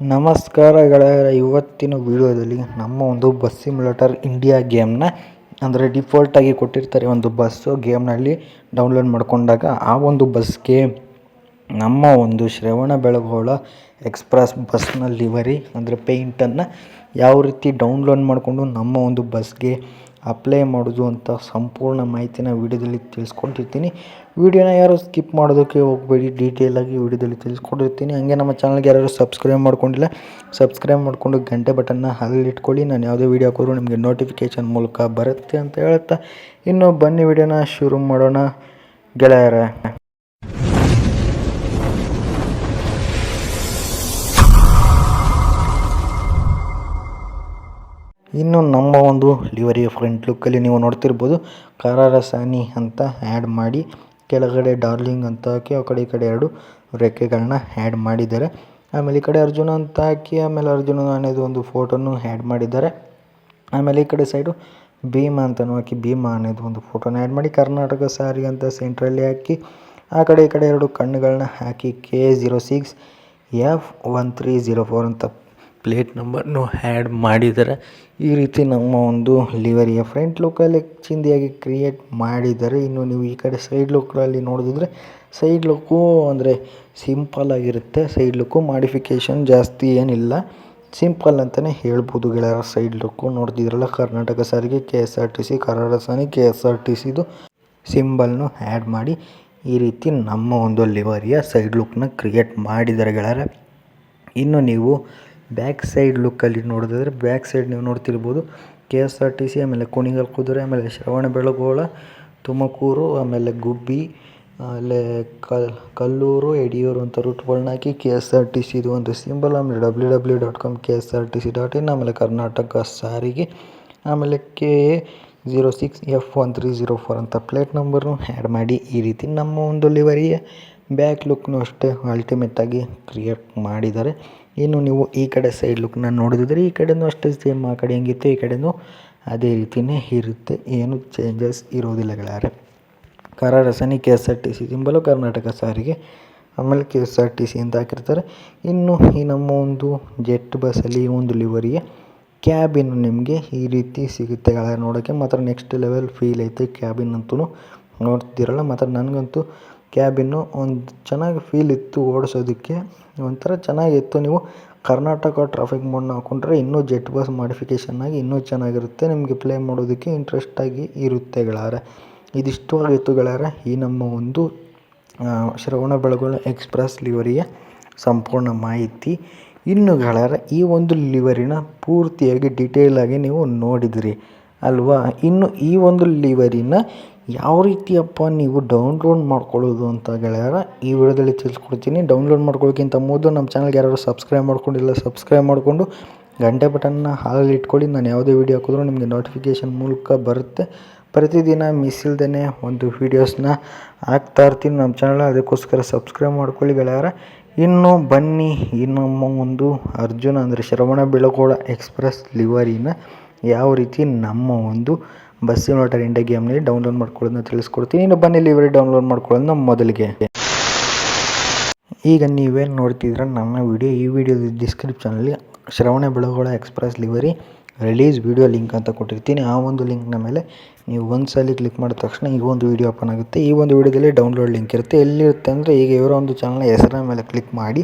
ನಮಸ್ಕಾರ ಗೆಳೆಯರೇ, ಇವತ್ತಿನ ವಿಡಿಯೋದಲ್ಲಿ ನಮ್ಮ ಒಂದು ಬಸ್ ಸಿಮ್ಯುಲೇಟರ್ ಇಂಡಿಯಾ ಗೇಮ್ನ ಅಂದರೆ ಡಿಫಾಲ್ಟಾಗಿ ಕೊಟ್ಟಿರ್ತಾರೆ ಒಂದು ಬಸ್ಸು ಗೇಮ್ನಲ್ಲಿ ಡೌನ್ಲೋಡ್ ಮಾಡಿಕೊಂಡಾಗ ಆ ಒಂದು ಬಸ್ಗೆ ನಮ್ಮ ಒಂದು ಶ್ರವಣಬೆಳಗೊಳ ಎಕ್ಸ್ಪ್ರೆಸ್ ಬಸ್ನ ಲಿವರಿ ಅಂದರೆ ಪೇಂಟನ್ನು ಯಾವ ರೀತಿ ಡೌನ್ಲೋಡ್ ಮಾಡಿಕೊಂಡು ನಮ್ಮ ಒಂದು ಬಸ್ಗೆ ಅಪ್ಲೈ ಮಾಡೋದು ಅಂತ ಸಂಪೂರ್ಣ ಮಾಹಿತಿನ ವಿಡಿಯೋದಲ್ಲಿ ತಿಳಿಸ್ಕೊಟ್ಟಿರ್ತೀನಿ. ವಿಡಿಯೋನ ಯಾರು ಸ್ಕಿಪ್ ಮಾಡೋದಕ್ಕೆ ಹೋಗಬೇಡಿ, ಡೀಟೇಲಾಗಿ ವಿಡಿಯೋದಲ್ಲಿ ತಿಳಿಸ್ಕೊಟ್ಟಿರ್ತೀನಿ. ಹಾಗೆ ನಮ್ಮ ಚಾನಲ್ಗೆ ಯಾರು ಸಬ್ಸ್ಕ್ರೈಬ್ ಮಾಡ್ಕೊಂಡಿಲ್ಲ, ಸಬ್ಸ್ಕ್ರೈಬ್ ಮಾಡಿಕೊಂಡು ಗಂಟೆ ಬಟನ್ನ ಅಲ್ಲಿಟ್ಕೊಳ್ಳಿ. ನಾನು ಯಾವುದೇ ವೀಡಿಯೋ ಹಾಕಿದ್ರು ನಿಮಗೆ ನೋಟಿಫಿಕೇಷನ್ ಮೂಲಕ ಬರುತ್ತೆ ಅಂತ ಹೇಳ್ತಾ ಇನ್ನು ಬನ್ನಿ ವಿಡಿಯೋನ ಶುರು ಮಾಡೋಣ ಗೆಳೆಯರೇ. ಇನ್ನು ನಮ್ಮ ಒಂದು ಲಿವರಿಯ ಫ್ರಂಟ್ ಲುಕ್ಕಲ್ಲಿ ನೀವು ನೋಡ್ತಿರ್ಬೋದು ಕರಾರಸಾನಿ ಅಂತ ಆ್ಯಡ್ ಮಾಡಿ ಕೆಳಗಡೆ ಡಾರ್ಲಿಂಗ್ ಅಂತ ಹಾಕಿ ಆ ಕಡೆ ಈ ಕಡೆ ಎರಡು ರೆಕ್ಕೆಗಳನ್ನ ಆ್ಯಡ್ ಮಾಡಿದ್ದಾರೆ. ಆಮೇಲೆ ಈ ಕಡೆ ಅರ್ಜುನ ಅಂತ ಹಾಕಿ ಆಮೇಲೆ ಅರ್ಜುನ ಅನ್ನೋದು ಒಂದು ಫೋಟೋನು ಆ್ಯಡ್ ಮಾಡಿದ್ದಾರೆ. ಆಮೇಲೆ ಈ ಕಡೆ ಸೈಡು ಭೀಮಾ ಅಂತಲೂ ಹಾಕಿ ಭೀಮಾ ಅನ್ನೋದು ಒಂದು ಫೋಟೋನ ಆ್ಯಡ್ ಮಾಡಿ ಕರ್ನಾಟಕ ಸಾರಿಗೆ ಅಂತ ಸೆಂಟ್ರಲ್ಲಿ ಹಾಕಿ ಆ ಕಡೆ ಈ ಕಡೆ ಎರಡು ಕಣ್ಣುಗಳನ್ನ ಹಾಕಿ K06F1304 ಅಂತ ಪ್ಲೇಟ್ ನಂಬರ್ನು ಆ್ಯಡ್ ಮಾಡಿದ್ದಾರೆ. ಈ ರೀತಿ ನಮ್ಮ ಒಂದು ಲಿವರಿಯ ಫ್ರಂಟ್ ಲುಕ್ಕಲ್ಲಿ ಚಿಂದಿಯಾಗಿ ಕ್ರಿಯೇಟ್ ಮಾಡಿದ್ದಾರೆ. ಇನ್ನು ನೀವು ಈ ಕಡೆ ಸೈಡ್ ಲುಕ್ಕಲ್ಲಿ ನೋಡಿದ್ರೆ ಸೈಡ್ ಲುಕ್ಕು ಅಂದರೆ ಸಿಂಪಲ್ ಆಗಿರುತ್ತೆ. ಸೈಡ್ ಲುಕ್ಕು ಮಾಡಿಫಿಕೇಷನ್ ಜಾಸ್ತಿ ಏನಿಲ್ಲ, ಸಿಂಪಲ್ ಅಂತಲೇ ಹೇಳ್ಬೋದು ಗೆಳೆಯರ. ಸೈಡ್ ಲುಕ್ಕು ನೋಡ್ತಿದ್ರಲ್ಲ, ಕರ್ನಾಟಕ ಸಾರಿಗೆ KSRTC ಕರಾರಸಾನಿ KSRTCದು ಸಿಂಬಲ್ನು ಆ್ಯಡ್ ಮಾಡಿ ಈ ರೀತಿ ನಮ್ಮ ಒಂದು ಲಿವರಿಯ ಸೈಡ್ ಲುಕ್ನ ಕ್ರಿಯೇಟ್ ಮಾಡಿದ್ದಾರೆ ಗೆಳೆಯರ. ಇನ್ನು ನೀವು ಬ್ಯಾಕ್ ಸೈಡ್ ಲುಕ್ಕಲ್ಲಿ ನೋಡಿದ್ರೆ ಬ್ಯಾಕ್ ಸೈಡ್ ನೀವು ನೋಡ್ತಿರ್ಬೋದು KSRTC, ಆಮೇಲೆ ಕುಣಿಗಲ್ ಕುದುರೆ, ಆಮೇಲೆ ಶ್ರವಣಬೆಳಗೊಳ, ತುಮಕೂರು, ಆಮೇಲೆ ಗುಬ್ಬಿ, ಆಮೇಲೆ ಕಲ್ಲೂರು, ಯಡಿಯೂರು ಅಂತ ರೂಟ್ಗಳನ್ನ ಹಾಕಿ KSRTCದು ಒಂದು ಸಿಂಬಲ್, ಆಮೇಲೆ www.com KSRTC.in, ಆಮೇಲೆ ಕರ್ನಾಟಕ ಸಾರಿಗೆ, ಆಮೇಲೆ K06F1304 ಅಂತ ಪ್ಲೇಟ್ ನಂಬರ್ನು ಆ್ಯಡ್ ಮಾಡಿ ಈ ರೀತಿ ನಮ್ಮ ಒಂದು ಲಿವರಿಯ ಬ್ಯಾಕ್ ಲುಕ್ನು ಅಷ್ಟೇ ಅಲ್ಟಿಮೇಟಾಗಿ ಕ್ರಿಯೇಟ್ ಮಾಡಿದ್ದಾರೆ. ಇನ್ನು ನೀವು ಈ ಕಡೆ ಸೈಡ್ ಲುಕ್ನ ನೋಡಿದ್ರೆ ಈ ಕಡೆಯೂ ಅಷ್ಟೇ ಸೇಮ್, ಆ ಕಡೆ ಹೆಂಗಿತ್ತು ಈ ಕಡೆಯೂ ಅದೇ ರೀತಿಯೇ ಇರುತ್ತೆ, ಏನು ಚೇಂಜಸ್ ಇರೋದಿಲ್ಲ ಗೆಳೆಯರೆ. ಕರಾರಸಾನಿ KSRTC ಸಿಂಬಲು, ಕರ್ನಾಟಕ ಸಾರಿಗೆ, ಆಮೇಲೆ KSRTC ಅಂತ ಹಾಕಿರ್ತಾರೆ. ಇನ್ನು ಈ ನಮ್ಮ ಒಂದು ಜೆಟ್ ಬಸ್ಸಲ್ಲಿ ಈ ಒಂದು ಲಿವರಿಯ ಕ್ಯಾಬಿನ್ ನಿಮಗೆ ಈ ರೀತಿ ಸಿಗುತ್ತೆ ಗೆಳೆಯರೆ. ನೋಡೋಕ್ಕೆ ಮಾತ್ರ ನೆಕ್ಸ್ಟ್ ಲೆವೆಲ್ ಫೀಲ್ ಐತೆ ಕ್ಯಾಬಿನ್ ಅಂತೂ ನೋಡ್ತಿರಲ್ಲ. ಮಾತ್ರ ನನಗಂತೂ ಕ್ಯಾಬಿನ್ನು ಒಂದು ಚೆನ್ನಾಗಿ ಫೀಲ್ ಇತ್ತು, ಓಡಿಸೋದಕ್ಕೆ ಒಂಥರ ಚೆನ್ನಾಗಿತ್ತು. ನೀವು ಕರ್ನಾಟಕ ಟ್ರಾಫಿಕ್ ಮೋಡ್ನ ಹಾಕೊಂಡ್ರೆ ಇನ್ನೂ ಜೆಟ್ ಬಸ್ ಮಾಡಿಫಿಕೇಷನ್ ಆಗಿ ಇನ್ನೂ ಚೆನ್ನಾಗಿರುತ್ತೆ, ನಿಮಗೆ ಪ್ಲೇ ಮಾಡೋದಕ್ಕೆ ಇಂಟ್ರೆಸ್ಟಾಗಿ ಇರುತ್ತೆ ಗೆಳೆಯರೆ. ಇದಿಷ್ಟು ಆಗಿತ್ತು ಗೆಳೆಯರೆ ಈ ನಮ್ಮ ಒಂದು ಶ್ರವಣಬೆಳಗೊಳ ಎಕ್ಸ್ಪ್ರೆಸ್ ಲಿವರಿಯ ಸಂಪೂರ್ಣ ಮಾಹಿತಿ. ಇನ್ನು ಗೆಳೆಯರೆ ಈ ಒಂದು ಲಿವರಿನ ಪೂರ್ತಿಯಾಗಿ ಡೀಟೇಲಾಗಿ ನೀವು ನೋಡಿದಿರಿ ಅಲ್ವಾ. ಇನ್ನು ಈ ಒಂದು ಲಿವರಿನ ಯಾವ ರೀತಿಯಪ್ಪ ನೀವು ಡೌನ್ಲೋಡ್ ಮಾಡ್ಕೊಳ್ಳೋದು ಅಂತ ಗೆಳೆಯರ ಈ ವಿಡಿಯೋದಲ್ಲಿ ತಿಳಿಸ್ಕೊಡ್ತೀನಿ. ಡೌನ್ಲೋಡ್ ಮಾಡ್ಕೊಳ್ಳೋಕ್ಕಿಂತ ಮೊದಲು ನಮ್ಮ ಚಾನಲ್ಗೆ ಯಾರು ಸಬ್ಸ್ಕ್ರೈಬ್ ಮಾಡ್ಕೊಂಡಿಲ್ಲ, ಸಬ್ಸ್ಕ್ರೈಬ್ ಮಾಡಿಕೊಂಡು ಗಂಟೆ ಬಟನ್ನ ಹಾಲಲ್ಲಿ ಇಟ್ಕೊಳ್ಳಿ. ನಾನು ಯಾವುದೇ ವೀಡಿಯೋ ಹಾಕಿದ್ರೂ ನಿಮಗೆ ನೋಟಿಫಿಕೇಷನ್ ಮೂಲಕ ಬರುತ್ತೆ. ಪ್ರತಿದಿನ ಮಿಸ್ ಇಲ್ದೇ ಒಂದು ವೀಡಿಯೋಸ್ನ ಹಾಕ್ತಾ ಇರ್ತೀನಿ ನಮ್ಮ ಚಾನಲ್, ಅದಕ್ಕೋಸ್ಕರ ಸಬ್ಸ್ಕ್ರೈಬ್ ಮಾಡ್ಕೊಳ್ಳಿ ಗೆಳೆಯರ. ಇನ್ನು ಬನ್ನಿ ಈ ನಮ್ಮ ಒಂದು ಅರ್ಜುನ ಅಂದರೆ ಶ್ರವಣಬೆಳಗೊಳ ಎಕ್ಸ್ಪ್ರೆಸ್ ಲಿವರಿನ ಯಾವ ರೀತಿ ನಮ್ಮ ಒಂದು ಬಸ್ ಸಿಮ್ಯುಲೇಟರ್ ಇಂಡಿಯಾ ಗೇಮ್ನಲ್ಲಿ ಡೌನ್ಲೋಡ್ ಮಾಡ್ಕೊಳ್ಳೋದನ್ನ ತಿಳಿಸ್ಕೊಡ್ತೀನಿ. ಇನ್ನು ಬನ್ನಿ ಲಿವರಿ ಡೌನ್ಲೋಡ್ ಮಾಡ್ಕೊಳ್ಳೋದನ್ನ ಮೊದಲಿಗೆ. ಈಗ ನೀವೇನು ನೋಡ್ತಿದ್ರೆ ನನ್ನ ವಿಡಿಯೋ, ಈ ವಿಡಿಯೋದ ಡಿಸ್ಕ್ರಿಪ್ಷನಲ್ಲಿ Shravanabelagola express livery release video link ಅಂತ ಕೊಟ್ಟಿರ್ತೀನಿ. ಆ ಒಂದು ಲಿಂಕ್ನ ಮೇಲೆ ನೀವು ಒಂದು ಸಲ ಕ್ಲಿಕ್ ಮಾಡಿದ ತಕ್ಷಣ ಈ ಒಂದು ವಿಡಿಯೋ ಓಪನ್ ಆಗುತ್ತೆ. ಈ ಒಂದು ವಿಡಿಯೋದಲ್ಲಿ ಡೌನ್ಲೋಡ್ ಲಿಂಕ್ ಇರುತ್ತೆ. ಎಲ್ಲಿರುತ್ತೆ ಅಂದರೆ ಈಗ ಇವರ ಒಂದು ಚಾನಲ್ನ ಹೆಸರ ಮೇಲೆ ಕ್ಲಿಕ್ ಮಾಡಿ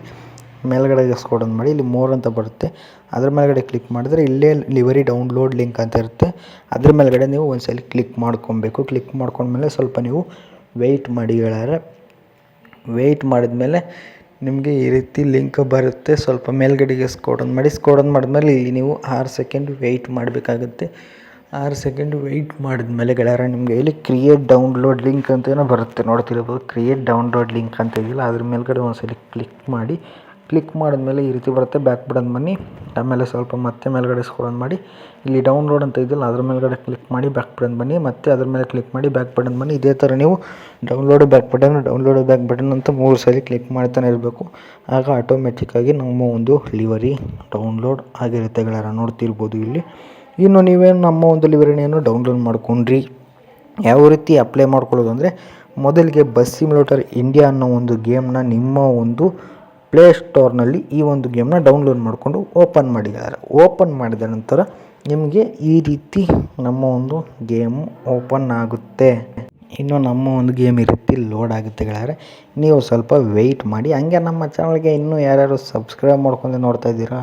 ಮೇಲ್ಗಡೆ ಸ್ಕ್ರೋಲ್ ಮಾಡಿ ಇಲ್ಲಿ ಮೋರ್ ಅಂತ ಬರುತ್ತೆ, ಅದ್ರ ಮೇಲ್ಗಡೆ ಕ್ಲಿಕ್ ಮಾಡಿದ್ರೆ ಇಲ್ಲೇ ಲಿವರಿ ಡೌನ್ಲೋಡ್ ಲಿಂಕ್ ಅಂತ ಇರುತ್ತೆ. ಅದ್ರ ಮೇಲ್ಗಡೆ ನೀವು ಒಂದ್ಸಲ ಕ್ಲಿಕ್ ಮಾಡ್ಕೊಬೇಕು. ಕ್ಲಿಕ್ ಮಾಡ್ಕೊಂಡ್ಮೇಲೆ ಸ್ವಲ್ಪ ನೀವು ವೆಯ್ಟ್ ಮಾಡಿ ಗೆಳೆಯರೆ. ವೆಯ್ಟ್ ಮಾಡಿದ್ಮೇಲೆ ನಿಮಗೆ ಈ ರೀತಿ ಲಿಂಕ್ ಬರುತ್ತೆ. ಸ್ವಲ್ಪ ಮೇಲ್ಗಡೆಗೆ ಸ್ಕ್ರೋಲ್ ಮಾಡಿದ್ಮೇಲೆ ಇಲ್ಲಿ ನೀವು 6 ಸೆಕೆಂಡ್ ವೆಯ್ಟ್ ಮಾಡಬೇಕಾಗುತ್ತೆ. 6 ಸೆಕೆಂಡ್ ವೆಯ್ಟ್ ಮಾಡಿದ್ಮೇಲೆ ಗೆಳೆಯರೆ ನಿಮಗೆ ಇಲ್ಲಿ ಕ್ರಿಯೇಟ್ ಡೌನ್ಲೋಡ್ ಲಿಂಕ್ ಅಂತೇನೋ ಬರುತ್ತೆ, ನೋಡ್ತಿರ್ಬೋದು. ಕ್ರಿಯೇಟ್ ಡೌನ್ಲೋಡ್ ಲಿಂಕ್ ಅಂತ ಇದೆಯಲ್ಲ ಅದ್ರ ಮೇಲ್ಗಡೆ ಒಂದ್ಸಲ ಕ್ಲಿಕ್ ಮಾಡಿ. ಕ್ಲಿಕ್ ಮಾಡಿದ್ಮೇಲೆ ಈ ರೀತಿ ಬರುತ್ತೆ, ಬ್ಯಾಕ್ ಬಟನ್ ಬನ್ನಿ. ಆಮೇಲೆ ಸ್ವಲ್ಪ ಮತ್ತೆ ಮೇಲ್ಗಡೆ ಸ್ಕ್ರೋಲ್ ಮಾಡಿ ಇಲ್ಲಿ ಡೌನ್ಲೋಡ್ ಅಂತ ಇದೆಯಲ್ಲ ಅದ್ರ ಮೇಲ್ಗಡೆ ಕ್ಲಿಕ್ ಮಾಡಿ ಬ್ಯಾಕ್ ಬಟನ್ ಬನ್ನಿ. ಮತ್ತೆ ಅದ್ರ ಮೇಲೆ ಕ್ಲಿಕ್ ಮಾಡಿ ಬ್ಯಾಕ್ ಬಟನ್ ಬನ್ನಿ. ಇದೇ ಥರ ನೀವು ಡೌನ್ಲೋಡ್ ಬ್ಯಾಕ್ ಬಟನ್ ಅಂತ 3 ಸಲ ಕ್ಲಿಕ್ ಮಾಡ್ತಾನೆ ಇರಬೇಕು. ಆಗ ಆಟೋಮೆಟಿಕ್ಕಾಗಿ ನಮ್ಮ ಒಂದು ಲಿವರಿ ಡೌನ್ಲೋಡ್ ಆಗಿರುತ್ತೆ ಗೆಳೆಯರ, ನೋಡ್ತಿರ್ಬೋದು ಇಲ್ಲಿ. ಇನ್ನು ನೀವೇನು ನಮ್ಮ ಒಂದು ಲಿವರಿನೇನು ಡೌನ್ಲೋಡ್ ಮಾಡ್ಕೊಂಡ್ರಿ, ಯಾವ ರೀತಿ ಅಪ್ಲೈ ಮಾಡ್ಕೊಳ್ಳೋದು ಅಂದರೆ ಮೊದಲಿಗೆ ಬಸ್ ಸಿಮ್ಯುಲೇಟರ್ ಇಂಡಿಯಾ ಅನ್ನೋ ಒಂದು ಗೇಮ್ನ ನಿಮ್ಮ ಒಂದು ಪ್ಲೇಸ್ಟೋರ್ನಲ್ಲಿ ಈ ಒಂದು ಗೇಮ್ನ ಡೌನ್ಲೋಡ್ ಮಾಡಿಕೊಂಡು ಓಪನ್ ಮಾಡಿದ್ದಾರೆ. ಓಪನ್ ಮಾಡಿದ ನಂತರ ನಿಮಗೆ ಈ ರೀತಿ ನಮ್ಮ ಒಂದು ಗೇಮು ಓಪನ್ ಆಗುತ್ತೆ. ಇನ್ನು ನಮ್ಮ ಒಂದು ಗೇಮ್ ಈ ರೀತಿ ಲೋಡ್ ಆಗುತ್ತೆ ಗೆಳೆಯರೆ. ನೀವು ಸ್ವಲ್ಪ ವೆಯ್ಟ್ ಮಾಡಿ. ಹಂಗೆ ನಮ್ಮ ಚಾನಲ್ಗೆ ಇನ್ನೂ ಯಾರ್ಯಾರು ಸಬ್ಸ್ಕ್ರೈಬ್ ಮಾಡ್ಕೊಂಡು ನೋಡ್ತಾ ಇದ್ದೀರಾ,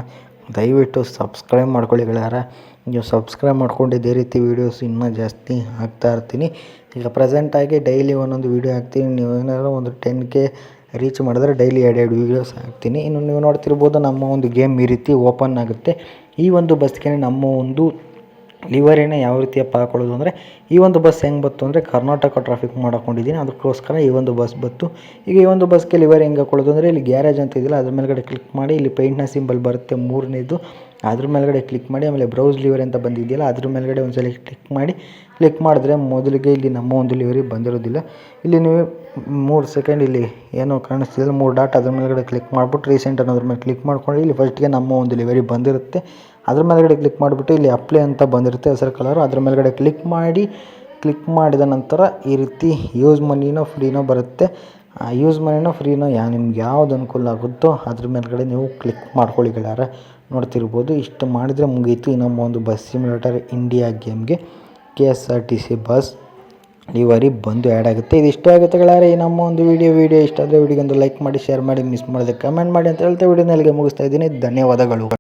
ದಯವಿಟ್ಟು ಸಬ್ಸ್ಕ್ರೈಬ್ ಮಾಡ್ಕೊಳ್ಳಿ ಗೆಳೆಯರೆ. ನೀವು ಸಬ್ಸ್ಕ್ರೈಬ್ ಮಾಡ್ಕೊಂಡು ಇದೇ ರೀತಿ ವೀಡಿಯೋಸ್ ಇನ್ನೂ ಜಾಸ್ತಿ ಹಾಕ್ತಾ ಇರ್ತೀನಿ. ಈಗ ಪ್ರೆಸೆಂಟಾಗಿ ಡೈಲಿ ಒಂದೊಂದು ವೀಡಿಯೋ ಹಾಕ್ತೀನಿ. ನೀವು ಏನಾದರೂ ಒಂದು 10K ರೀಚ್ ಮಾಡಿದ್ರೆ ಡೈಲಿ 2 ವೀಡಿಯೋಸ್ ಹಾಕ್ತೀನಿ. ಇನ್ನು ನೀವು ನೋಡ್ತಿರ್ಬೋದು ನಮ್ಮ ಒಂದು ಗೇಮ್ ಈ ರೀತಿ ಓಪನ್ ಆಗುತ್ತೆ. ಈ ಒಂದು ಬಸ್ಗೆ ನಮ್ಮ ಒಂದು ಲಿವರಿನ ಯಾವ ರೀತಿಯಪ್ಪ ಹಾಕೊಳ್ಳೋದು ಅಂದರೆ, ಈ ಒಂದು ಬಸ್ ಹೆಂಗೆ ಬತ್ತು ಅಂದರೆ ಕರ್ನಾಟಕ ಟ್ರಾಫಿಕ್ ಮಾಡ್ಕೊಂಡಿದ್ದೀನಿ, ಅದಕ್ಕೋಸ್ಕರ ಈ ಒಂದು ಬಸ್ ಬತ್ತು. ಈಗ ಈ ಒಂದು ಬಸ್ಗೆ ಲಿವರ್ ಹೆಂಗೆ ಹಾಕೊಳ್ಳೋದು ಅಂದರೆ, ಇಲ್ಲಿ ಗ್ಯಾರೇಜ್ ಅಂತ ಇದೆಯಲ್ಲ ಅದ್ರ ಮೇಲ್ಗಡೆ ಕ್ಲಿಕ್ ಮಾಡಿ, ಇಲ್ಲಿ ಪೇಂಟ್ನ ಸಿಂಬಲ್ ಬರುತ್ತೆ 3ನೇದು, ಅದ್ರ ಮೇಲ್ಗಡೆ ಕ್ಲಿಕ್ ಮಾಡಿ, ಆಮೇಲೆ ಬ್ರೌಸ್ ಲಿವರ್ ಅಂತ ಬಂದಿದೆಯಲ್ಲ ಅದ್ರ ಮೇಲ್ಗಡೆ ಒಂದ್ಸಲ ಕ್ಲಿಕ್ ಮಾಡಿದ್ರೆ ಮೊದಲಿಗೆ ಇಲ್ಲಿ ನಮ್ಮ ಒಂದು ಲಿವರಿ ಬಂದಿರೋದಿಲ್ಲ. ಇಲ್ಲಿ ನೀವು 3 ಸೆಕೆಂಡ್ ಇಲ್ಲಿ ಏನೋ ಕಾಣಿಸ್ತಿಲ್ಲ 3 ಡಾಟ್ ಅದ್ರ ಮೇಲ್ಗಡೆ ಕ್ಲಿಕ್ ಮಾಡಿಬಿಟ್ಟು ರೀಸೆಂಟ್ ಅನ್ನೋದ್ರ ಮೇಲೆ ಕ್ಲಿಕ್ ಮಾಡ್ಕೊಂಡು ಇಲ್ಲಿ ಫಸ್ಟ್ಗೆ ನಮ್ಮ ಒಂದು ಲಿವರಿ ಬಂದಿರುತ್ತೆ. ಅದ್ರ ಮೇಲ್ಗಡೆ ಕ್ಲಿಕ್ ಮಾಡಿಬಿಟ್ಟು ಇಲ್ಲಿ ಅಪ್ಲೈ ಅಂತ ಬಂದಿರುತ್ತೆ ಹೆಸರು ಕಲರು, ಅದ್ರ ಮೇಲ್ಗಡೆ ಕ್ಲಿಕ್ ಮಾಡಿದ ನಂತರ ಈ ರೀತಿ ಯೂಸ್ ಮನಿನೋ ಫ್ರೀನೋ ಬರುತ್ತೆ. ಯೂಸ್ ಮನಿನೋ ಫ್ರೀನೋ ನಿಮ್ಗೆ ಯಾವ್ದು ಅನುಕೂಲ ಆಗುತ್ತೋ ಅದ್ರ ಮೇಲ್ಗಡೆ ನೀವು ಕ್ಲಿಕ್ ಮಾಡ್ಕೊಳ್ಳಿ ಗೆಳೆಯರೆ. ನೋಡ್ತಿರ್ಬೋದು, ಇಷ್ಟು ಮಾಡಿದರೆ ಮುಗೀತು. ನಮ್ಮ ಒಂದು ಬಸ್ ಸಿಮ್ಯುಲೇಟರ್ ಇಂಡಿಯಾ ಗೇಮ್ಗೆ KSRTC ಬಸ್ ಲಿವರಿ ಬಂದು ಆ್ಯಡ್ ಆಗುತ್ತೆ. ಇದು ಇಷ್ಟ ಆಗುತ್ತೆ ಗೆಳೆಯರೆ ಈ ನಮ್ಮ ಒಂದು ವಿಡಿಯೋ ಇಷ್ಟ ಆದರೆ ವಿಡಿಯೋಗೊಂದು ಲೈಕ್ ಮಾಡಿ, ಶೇರ್ ಮಾಡಿ, ಮಿಸ್ ಮಾಡಿದೆ ಕಮೆಂಟ್ ಮಾಡಿ ಅಂತ ಹೇಳ್ತಾ ವಿಡಿಯೋನ ಇಲ್ಲಿಗೆ ಮುಗಿಸ್ತಾ ಇದ್ದೀನಿ. ಧನ್ಯವಾದಗಳು.